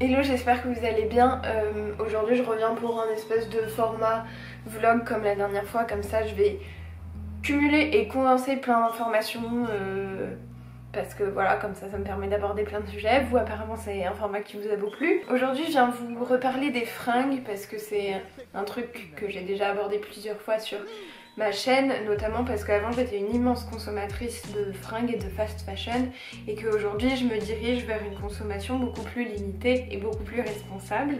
Hello, j'espère que vous allez bien. Aujourd'hui je reviens pour un espèce de format vlog comme la dernière fois, comme ça je vais cumuler et condenser plein d'informations parce que voilà, comme ça me permet d'aborder plein de sujets. Vous apparemment c'est un format qui vous a beaucoup plu. Aujourd'hui je viens vous reparler des fringues parce que c'est un truc que j'ai déjà abordé plusieurs fois sur ma chaîne, notamment parce qu'avant j'étais une immense consommatrice de fringues et de fast fashion et qu'aujourd'hui je me dirige vers une consommation beaucoup plus limitée et beaucoup plus responsable.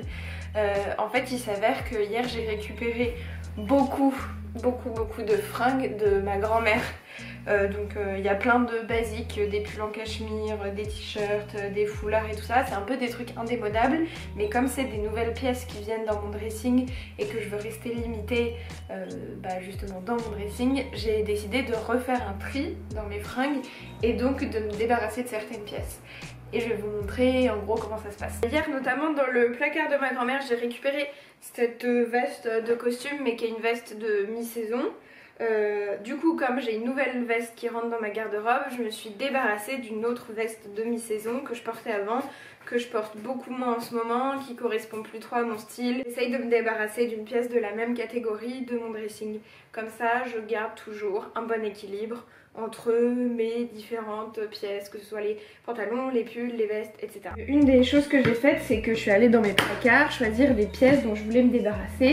En fait il s'avère que hier j'ai récupéré beaucoup de fringues de ma grand-mère. Donc il y a plein de basiques, des pulls en cachemire, des t-shirts, des foulards et tout ça. C'est un peu des trucs indémodables, mais comme c'est des nouvelles pièces qui viennent dans mon dressing et que je veux rester limitée justement dans mon dressing, j'ai décidé de refaire un tri dans mes fringues et donc de me débarrasser de certaines pièces. Et je vais vous montrer en gros comment ça se passe. Hier notamment dans le placard de ma grand-mère j'ai récupéré cette veste de costume mais qui est une veste de mi-saison. Du coup comme j'ai une nouvelle veste qui rentre dans ma garde-robe, je me suis débarrassée d'une autre veste de mi-saison que je portais avant, que je porte beaucoup moins en ce moment, qui correspond plus trop à mon style. J'essaye de me débarrasser d'une pièce de la même catégorie de mon dressing. Comme ça je garde toujours un bon équilibre entre mes différentes pièces, que ce soit les pantalons, les pulls, les vestes, etc. Une des choses que j'ai faites, c'est que je suis allée dans mes placards choisir des pièces dont je voulais me débarrasser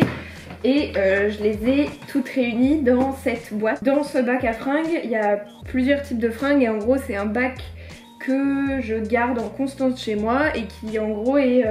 et je les ai toutes réunies dans cette boîte. Dans ce bac à fringues, il y a plusieurs types de fringues et en gros c'est un bac que je garde en constance chez moi et qui en gros est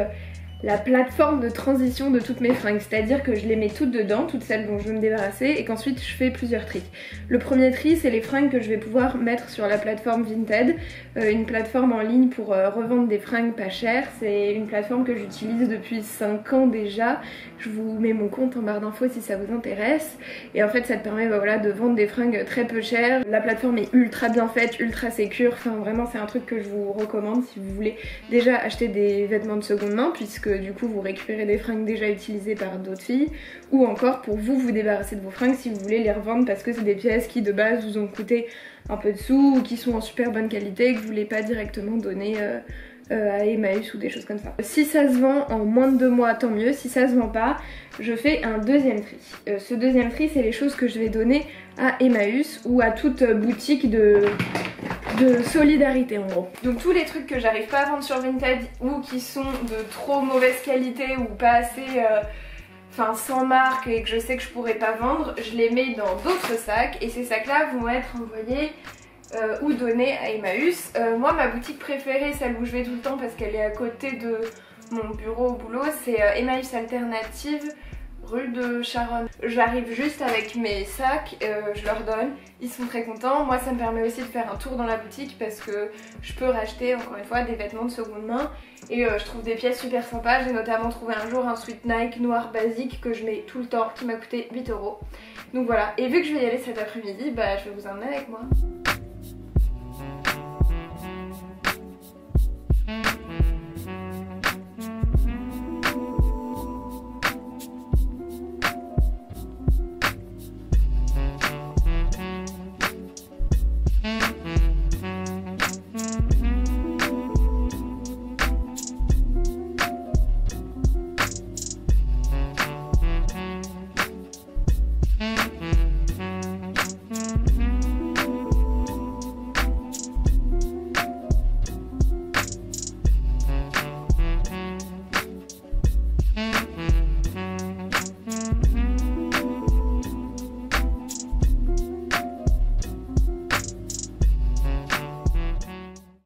la plateforme de transition de toutes mes fringues, c'est-à-dire que je les mets toutes dedans, toutes celles dont je veux me débarrasser, et qu'ensuite je fais plusieurs tris. Le premier tri, c'est les fringues que je vais pouvoir mettre sur la plateforme Vinted, une plateforme en ligne pour revendre des fringues pas chères. C'est une plateforme que j'utilise depuis 5 ans déjà. Je vous mets mon compte en barre d'infos si ça vous intéresse. Et en fait ça te permet voilà, de vendre des fringues très peu chères. La plateforme est ultra bien faite, ultra sécure, enfin vraiment c'est un truc que je vous recommande si vous voulez déjà acheter des vêtements de seconde main, puisque du coup vous récupérez des fringues déjà utilisées par d'autres filles, ou encore pour vous débarrasser de vos fringues si vous voulez les revendre parce que c'est des pièces qui de base vous ont coûté un peu de sous ou qui sont en super bonne qualité et que vous voulez pas directement donner à Emmaüs ou des choses comme ça. Si ça se vend en moins de 2 mois, tant mieux. Si ça se vend pas, je fais un deuxième tri. Ce deuxième tri, c'est les choses que je vais donner à Emmaüs ou à toute boutique de solidarité en gros. Donc tous les trucs que j'arrive pas à vendre sur Vinted ou qui sont de trop mauvaise qualité ou pas assez sans marque et que je sais que je pourrais pas vendre, je les mets dans d'autres sacs et ces sacs là vont être envoyés ou donnés à Emmaüs. Moi ma boutique préférée, celle où je vais tout le temps parce qu'elle est à côté de mon bureau au boulot, c'est Emmaüs Alternative, rue de Charonne. J'arrive juste avec mes sacs, je leur donne, ils sont très contents. Moi ça me permet aussi de faire un tour dans la boutique parce que je peux racheter encore une fois des vêtements de seconde main et je trouve des pièces super sympas. J'ai notamment trouvé un jour un sweat Nike noir basique que je mets tout le temps qui m'a coûté 8 €. Donc voilà, et vu que je vais y aller cet après-midi, je vais vous emmener avec moi.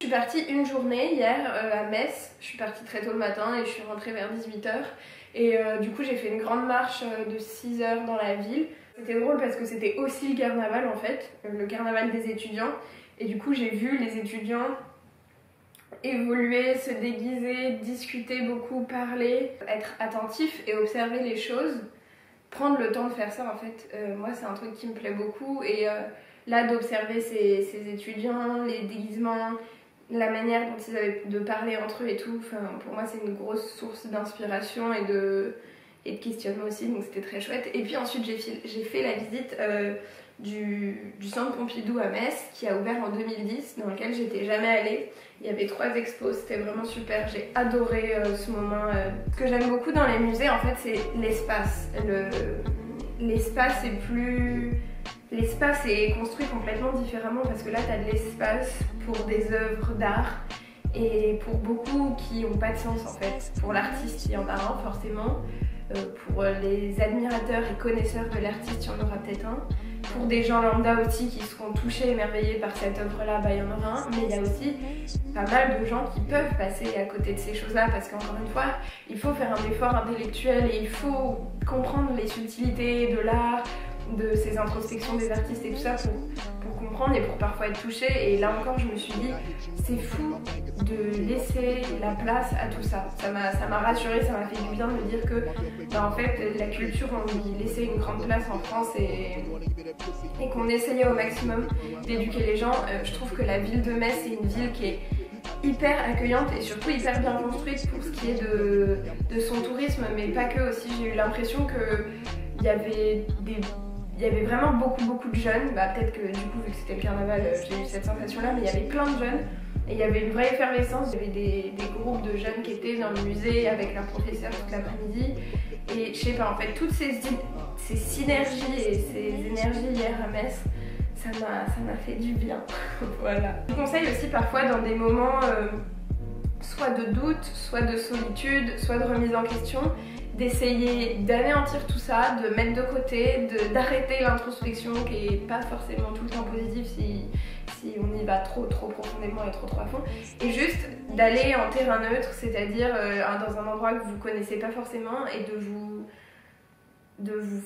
Je suis partie une journée hier à Metz, je suis partie très tôt le matin et je suis rentrée vers 18 h et du coup j'ai fait une grande marche de 6 h dans la ville. C'était drôle parce que c'était aussi le carnaval en fait, le carnaval des étudiants, et du coup j'ai vu les étudiants évoluer, se déguiser, discuter beaucoup, parler, être attentif et observer les choses, prendre le temps de faire ça en fait. Moi c'est un truc qui me plaît beaucoup et là d'observer ces étudiants, les déguisements, la manière dont ils avaient de parler entre eux et tout, pour moi c'est une grosse source d'inspiration et et de questionnement aussi, donc c'était très chouette. Et puis ensuite j'ai fait la visite du centre Pompidou à Metz qui a ouvert en 2010, dans lequel j'étais jamais allée. Il y avait 3 expos, c'était vraiment super, j'ai adoré ce moment. Ce que j'aime beaucoup dans les musées en fait c'est l'espace. L'espace est plus... L'espace est construit complètement différemment parce que là tu as de l'espace pour des œuvres d'art et pour beaucoup qui n'ont pas de sens en fait. Pour l'artiste il y en a un forcément, pour les admirateurs et connaisseurs de l'artiste il y en aura peut-être un. Pour des gens lambda aussi qui seront touchés, émerveillés par cette œuvre-là, bah, il y en aura un. Mais il y a aussi pas mal de gens qui peuvent passer à côté de ces choses-là parce qu'encore une fois, il faut faire un effort intellectuel et il faut comprendre les subtilités de l'art, de ces introspections des artistes et tout ça pour comprendre et pour parfois être touché. Et là encore, je me suis dit, c'est fou de laisser la place à tout ça. Ça m'a rassurée, ça m'a fait du bien de me dire que bah, en fait, la culture, on lui laissait une grande place en France et qu'on essayait au maximum d'éduquer les gens. Je trouve que la ville de Metz, c'est une ville qui est hyper accueillante et surtout hyper bien construite pour ce qui est de son tourisme, mais pas que aussi. J'ai eu l'impression qu'il y avait vraiment beaucoup de jeunes. Bah, peut-être que du coup, vu que c'était le carnaval, j'ai eu cette sensation-là, mais il y avait plein de jeunes. Et il y avait une vraie effervescence, il y avait des groupes de jeunes qui étaient dans le musée avec leurs professeurs toute l'après-midi. Et je sais pas, en fait, toutes ces synergies et ces énergies hier à Metz, ça m'a fait du bien. Voilà. Je vous conseille aussi parfois dans des moments soit de doute, soit de solitude, soit de remise en question, d'essayer d'anéantir tout ça, de mettre de côté, d'arrêter l'introspection qui est pas forcément tout le temps positive si on y va trop profondément et trop à fond, et juste d'aller en terrain neutre, c'est-à-dire dans un endroit que vous connaissez pas forcément et de vous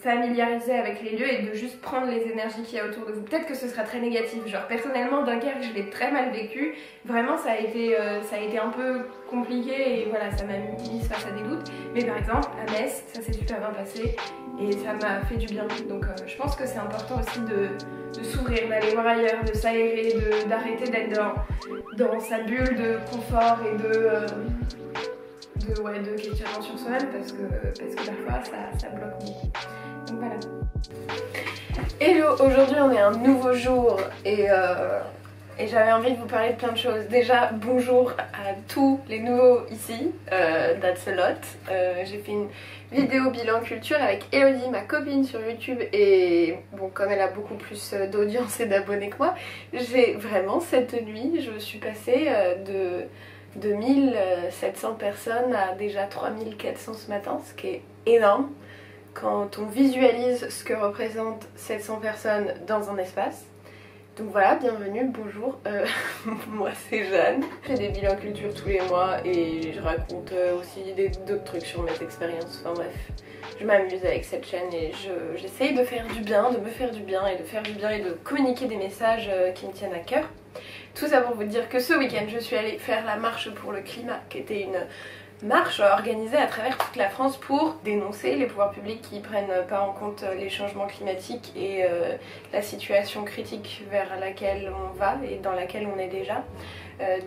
familiariser avec les lieux et de juste prendre les énergies qu'il y a autour de vous. Peut-être que ce sera très négatif, genre personnellement Dunkerque je l'ai très mal vécu, vraiment ça a été un peu compliqué et voilà, ça m'a mis face à des doutes, mais par exemple à Metz ça s'est super bien passé et ça m'a fait du bien, donc je pense que c'est important aussi de s'ouvrir, d'aller voir ailleurs, de s'aérer, d'arrêter d'être dans sa bulle de confort et de questionnement sur soi-même parce que parfois ça bloque beaucoup. Donc voilà. Hello, aujourd'hui on est un nouveau jour et j'avais envie de vous parler de plein de choses. Déjà, bonjour à tous les nouveaux ici, that's a lot. J'ai fait une vidéo bilan culture avec Elodie, ma copine sur YouTube, et bon, comme elle a beaucoup plus d'audience et d'abonnés que moi, j'ai vraiment cette nuit, je suis passée de 1700 personnes à déjà 3400 ce matin, ce qui est énorme quand on visualise ce que représentent 700 personnes dans un espace. Donc voilà, bienvenue, bonjour, moi c'est Jeanne. Je fais des bilans culture tous les mois et je raconte aussi d'autres trucs sur mes expériences, enfin bref. Je m'amuse avec cette chaîne et j'essaye de faire du bien, de me faire du bien et de faire du bien et de communiquer des messages qui me tiennent à cœur. Tout ça pour vous dire que ce week-end je suis allée faire la marche pour le climat, qui était une marche organisée à travers toute la France pour dénoncer les pouvoirs publics qui prennent pas en compte les changements climatiques et la situation critique vers laquelle on va et dans laquelle on est déjà.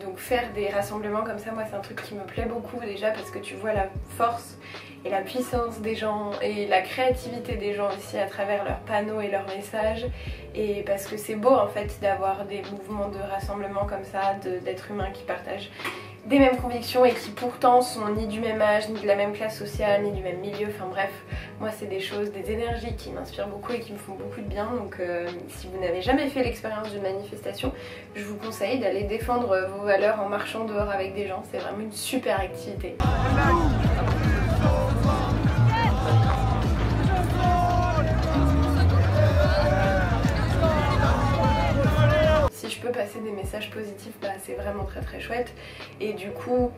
Donc faire des rassemblements comme ça, moi c'est un truc qui me plaît beaucoup déjà parce que tu vois la force et la puissance des gens et la créativité des gens aussi à travers leurs panneaux et leurs messages, et parce que c'est beau en fait d'avoir des mouvements de rassemblement comme ça, d'êtres humains qui partagent des mêmes convictions et qui pourtant sont ni du même âge, ni de la même classe sociale, ni du même milieu, enfin bref, moi c'est des choses, des énergies qui m'inspirent beaucoup et qui me font beaucoup de bien. Donc si vous n'avez jamais fait l'expérience d'une manifestation, je vous conseille d'aller défendre vos valeurs en marchant dehors avec des gens, c'est vraiment une super activité. Si je peux passer des messages positifs, bah, c'est vraiment très chouette. Et du coup,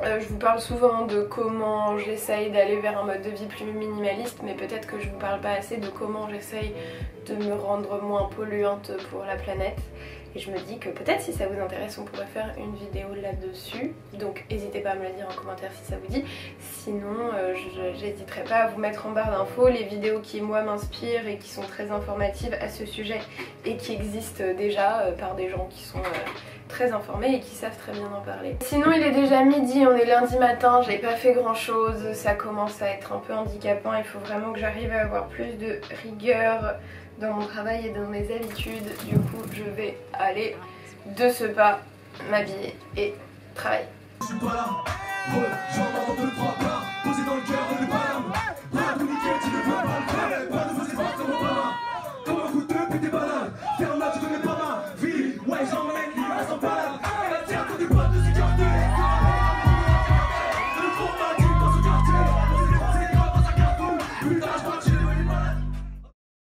je vous parle souvent de comment j'essaye d'aller vers un mode de vie plus minimaliste, mais peut-être que je vous parle pas assez de comment j'essaye de me rendre moins polluante pour la planète. Et je me dis que peut-être si ça vous intéresse, on pourrait faire une vidéo là-dessus. Donc n'hésitez pas à me le dire en commentaire si ça vous dit. Sinon, j'hésiterai pas à vous mettre en barre d'infos les vidéos qui moi m'inspirent et qui sont très informatives à ce sujet et qui existent déjà par des gens qui sont très informés et qui savent très bien en parler. Sinon il est déjà midi, on est lundi matin, j'ai pas fait grand chose, ça commence à être un peu handicapant, il faut vraiment que j'arrive à avoir plus de rigueur dans mon travail et dans mes habitudes. Du coup je vais aller de ce pas m'habiller et travailler.